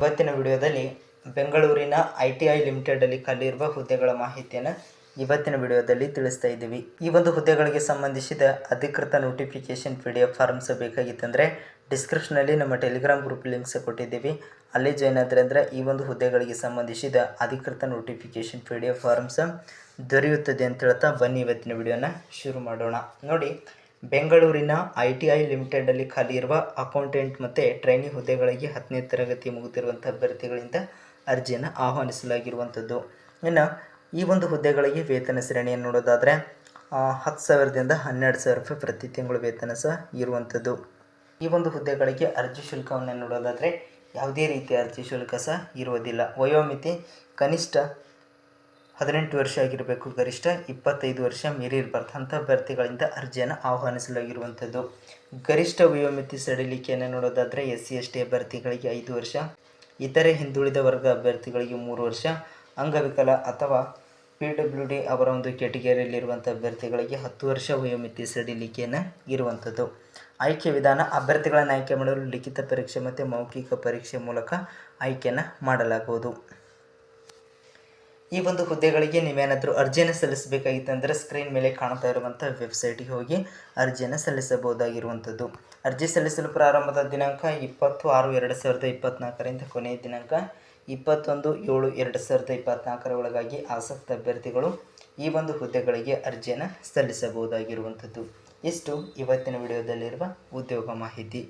ಇವತ್ತಿನ ವಿಡಿಯೋದಲ್ಲಿ ಬೆಂಗಳೂರಿನ ITI ಲಿಮಿಟೆಡಲ್ಲಿ ಖಾಲಿಯಿರುವ ಹುದ್ದೆಗಳ ಮಾಹಿತಿಯನ್ನು ಇವತ್ತಿನ ವಿಡಿಯೋದಲ್ಲಿ ತಿಳಿಸ್ತಾ ಇದ್ದೀವಿ. ಈ ಒಂದು ಹುದ್ದೆಗಳಿಗೆ ಸಂಬಂಧಿಸಿದ ಅಧಿಕೃತ ನೋಟಿಫಿಕೇಶನ್ PDF ಫಾರ್ಮ್ಸ್ ಬೇಕಾಗಿತ್ತಂದರೆ ಡಿಸ್ಕ್ರಿಪ್ಷನಲ್ಲಿ ನಮ್ಮ ಟೆಲಿಗ್ರಾಮ್ ಗ್ರೂಪ್ ಲಿಂಕ್ಸ್ ಕೊಟ್ಟಿದ್ದೀವಿ. ಅಲ್ಲಿ ಜಾಯ್ನ್ ಆದರೆ ಅಂದರೆ ಈ ಒಂದು ಹುದ್ದೆಗಳಿಗೆ ಸಂಬಂಧಿಸಿದ ಅಧಿಕೃತ ನೋಟಿಫಿಕೇಶನ್ PDF ಫಾರ್ಮ್ಸ್ ದೊರೆಯುತ್ತದೆ ಅಂತ ಹೇಳ್ತಾ ಬನ್ನಿ ಇವತ್ತಿನ ವಿಡಿಯೋನ ಶುರು ಮಾಡೋಣ. ನೋಡಿ, ಬೆಂಗಳೂರಿನ ITI ಲಿಮಿಟೆಡಲ್ಲಿ ಖಾಲಿ ಇರುವ ಅಕೌಂಟೆಂಟ್ ಮತ್ತು ಟ್ರೈನಿ ಹುದ್ದೆಗಳಿಗೆ 10ನೇ ತರಗತಿ ಮುಗಿದಿರುವಂಥ ಅಭ್ಯರ್ಥಿಗಳಿಂದ ಅರ್ಜಿಯನ್ನು ಆಹ್ವಾನಿಸಲಾಗಿರುವಂಥದ್ದು. ಇನ್ನು ಈ ಒಂದು ಹುದ್ದೆಗಳಿಗೆ ವೇತನ ಶ್ರೇಣಿಯನ್ನು ನೋಡೋದಾದರೆ 10,000ದಿಂದ 12,000 ರೂಪಾಯಿ ಪ್ರತಿ ತಿಂಗಳು ವೇತನ ಸಹ ಇರುವಂಥದ್ದು. ಈ ಒಂದು ಹುದ್ದೆಗಳಿಗೆ ಅರ್ಜಿ ಶುಲ್ಕವನ್ನು ನೋಡೋದಾದರೆ ಯಾವುದೇ ರೀತಿಯ ಅರ್ಜಿ ಶುಲ್ಕ ಸಹ ಇರುವುದಿಲ್ಲ. ವಯೋಮಿತಿ ಕನಿಷ್ಠ 18 ವರ್ಷ ಆಗಿರಬೇಕು, ಗರಿಷ್ಠ 25 ವರ್ಷ ಮೀರಿರಬಾರ್ದು. ಅಂಥ ಅಭ್ಯರ್ಥಿಗಳಿಂದ ಅರ್ಜಿಯನ್ನು ಆಹ್ವಾನಿಸಲಾಗಿರುವಂಥದ್ದು. ಗರಿಷ್ಠ ವಯೋಮಿತಿ ಸಡಿಲಿಕೆಯನ್ನು ನೋಡೋದಾದರೆ SC/ST ಅಭ್ಯರ್ಥಿಗಳಿಗೆ 5 ವರ್ಷ, ಇತರೆ ಹಿಂದುಳಿದ ವರ್ಗ ಅಭ್ಯರ್ಥಿಗಳಿಗೆ 3 ವರ್ಷ, ಅಂಗವಿಕಲ ಅಥವಾ PWD ಅವರ ಒಂದು ಕ್ಯಾಟಗರಿಯಲ್ಲಿರುವಂಥ ಅಭ್ಯರ್ಥಿಗಳಿಗೆ 10 ವರ್ಷ ವಯೋಮಿತಿ ಸಡಿಲಿಕೆಯನ್ನು ಇರುವಂಥದ್ದು. ಆಯ್ಕೆ ವಿಧಾನ: ಅಭ್ಯರ್ಥಿಗಳನ್ನು ಆಯ್ಕೆ ಮಾಡಲು ಲಿಖಿತ ಪರೀಕ್ಷೆ ಮತ್ತು ಮೌಖಿಕ ಪರೀಕ್ಷೆ ಮೂಲಕ ಆಯ್ಕೆಯನ್ನು ಮಾಡಲಾಗುವುದು. ಈ ಒಂದು ಹುದ್ದೆಗಳಿಗೆ ನೀವೇನಾದರೂ ಅರ್ಜಿಯನ್ನು ಸಲ್ಲಿಸಬೇಕಾಗಿತ್ತಂದರೆ ಸ್ಕ್ರೀನ್ ಮೇಲೆ ಕಾಣ್ತಾ ಇರುವಂಥ ವೆಬ್ಸೈಟಿಗೆ ಹೋಗಿ ಅರ್ಜಿಯನ್ನು ಸಲ್ಲಿಸಬಹುದಾಗಿರುವಂಥದ್ದು. ಅರ್ಜಿ ಸಲ್ಲಿಸಲು ಪ್ರಾರಂಭದ ದಿನಾಂಕ 20/6/2024ರಿಂದ ಕೊನೆಯ ದಿನಾಂಕ 21/7/2024 ಒಳಗಾಗಿ ಆಸಕ್ತ ಅಭ್ಯರ್ಥಿಗಳು ಈ ಒಂದು ಹುದ್ದೆಗಳಿಗೆ ಅರ್ಜಿಯನ್ನು ಸಲ್ಲಿಸಬಹುದಾಗಿರುವಂಥದ್ದು. ಇಷ್ಟು ಇವತ್ತಿನ ವಿಡಿಯೋದಲ್ಲಿರುವ ಉದ್ಯೋಗ ಮಾಹಿತಿ.